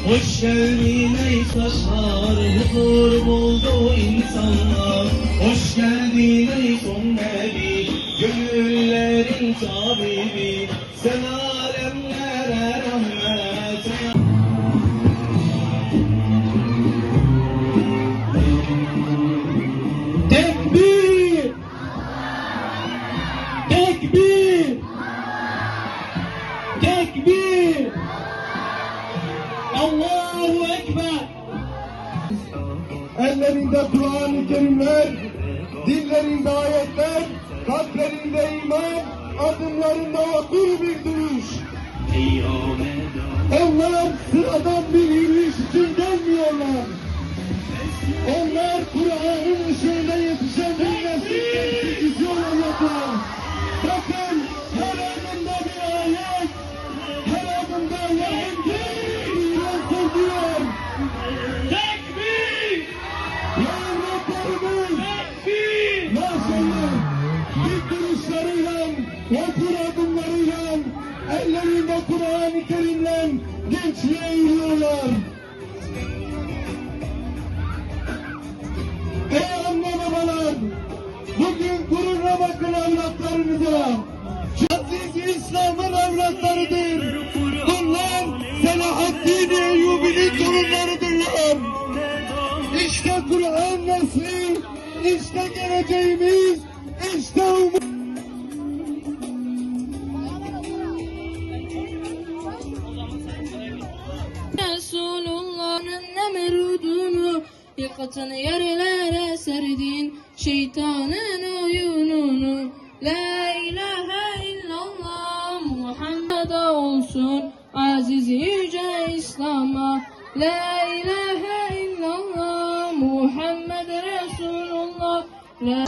Hoş geldin ey taşlar, huzur buldu insanlar. Hoş geldin ey son nebi, gönüllerin tabibi. Sen alemlere rahmet. Tekbir! Tekbir! Tekbir! Allahu Ekber! Ellerinde Kur'an-ı Kerimler, dillerinde ayetler, kalplerinde iman, adımlarında vakur bir duruş. Onlar sıradan bir yürüyüş için gelmiyorlar. Onlar Kur'an'ın ışığında yetişen bir nesil vizyon olacaklar. Bakın her adımda bir ayet, her adımda Allah'ın bir söylüyor. Tekbir! Yavrularımız Tekbir! maşallah dik duruşlarıyla, vakur adımlarıyla, ellerinde Kur'an-ı Kerim'le gençliğe yürüyorlar. Ey anne babalar, bugün gururla bakın evlatlarınıza. Aziz İslam'ın evlatlarıdır. Bunlar Selahaddin Eyyubi'nin torunlarıdırlar. İşte Kur'an nesli, işte geleceğimiz, işte umut. Resulullah'ın emerudunu yıkatın yerlere serdin şeytanın oyununu. La ilahe illallah Muhammed olsun aziz yüce İslam'a. La ilahe illallah Muhammed Resulullah. La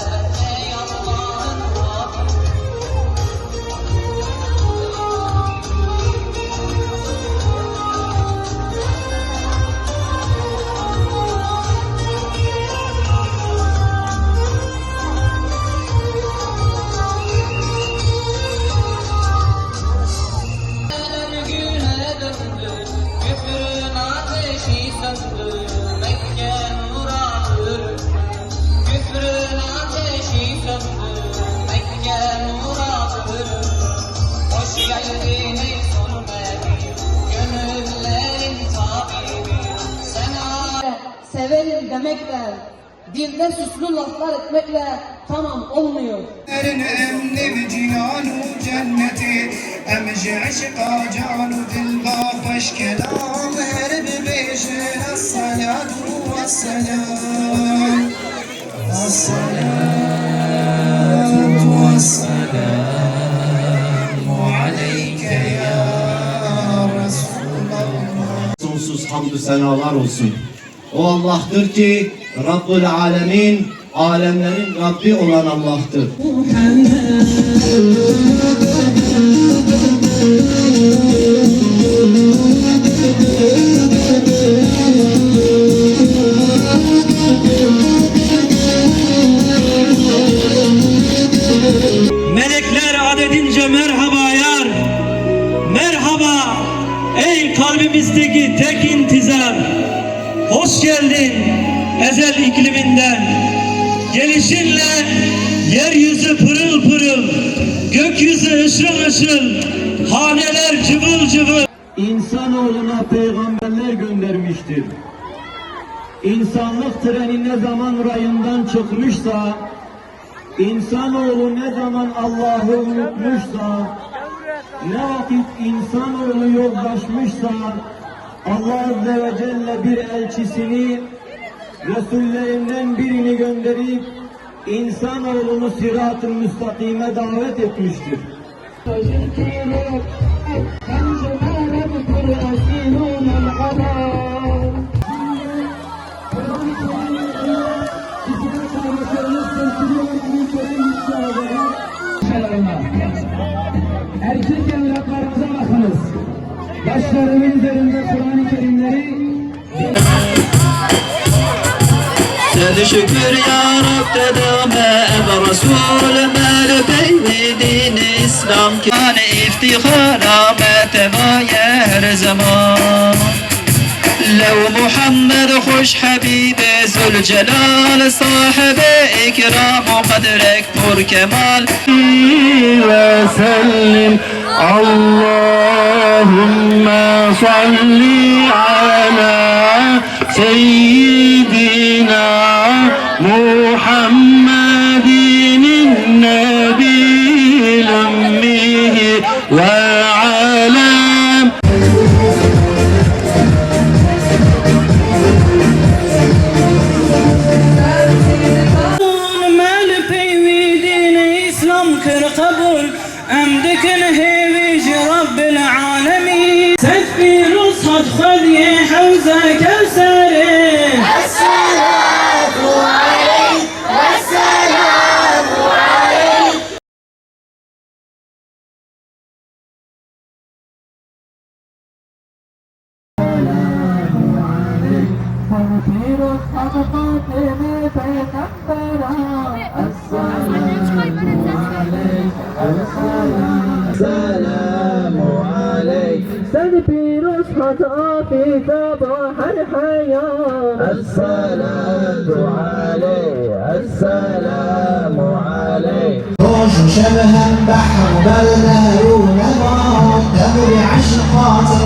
severim demekle, dilde süslü laflar etmekle tamam olmuyor. emni cinanu cenneti emci aşka canu dilba hoş kelam her beşin as-salatu was-salam as-salatu was-salamu aleyke ya Resulallah. Sonsuz hamdü senalar olsun. O Allah'tır ki Rabbul Alemin, alemlerin Rabbi olan Allah'tır. Melekler adedince merhaba yar. Merhaba ey kalbimizdeki tek intizam. Hoş geldin ezel ikliminden. Gelişinle yeryüzü pırıl pırıl, gökyüzü ışıl ışıl, haneler cıvıl cıvıl. İnsanoğluna peygamberler göndermiştir. İnsanlık treni ne zaman rayından çıkmışsa, insanoğlu ne zaman Allah'ı unutmuşsa, ne vakit insanoğlu yozlaşmışsa, Allah Azze ve Celle bir elçisini, Resullerinden birini gönderip insanoğlunu sırat-ı müstakime davet etmiştir. Erkek evlatlarımıza bakınız. Başlarının üzerinde Kur'an-ı Kerimleri. Seni şükür ya Rab dedeme ve Resulüme lübeyni dini İslam kâne iftihara metevâye her zaman. لو محمد خوش حبيبي ذو الجلال صاحب إكرام وقدرك نور كمال وسلم اللهم صل على سيدنا محمد النبي الأمي وعلى رب العالمين سفي رصد خذ يا حمزة كوثري الصلاة عليك والسلام عليك تدبير الخطا في صباح الحياة الصلاة عليه السلام عليه روج شبه بحر بل نار نبع تبع عشقات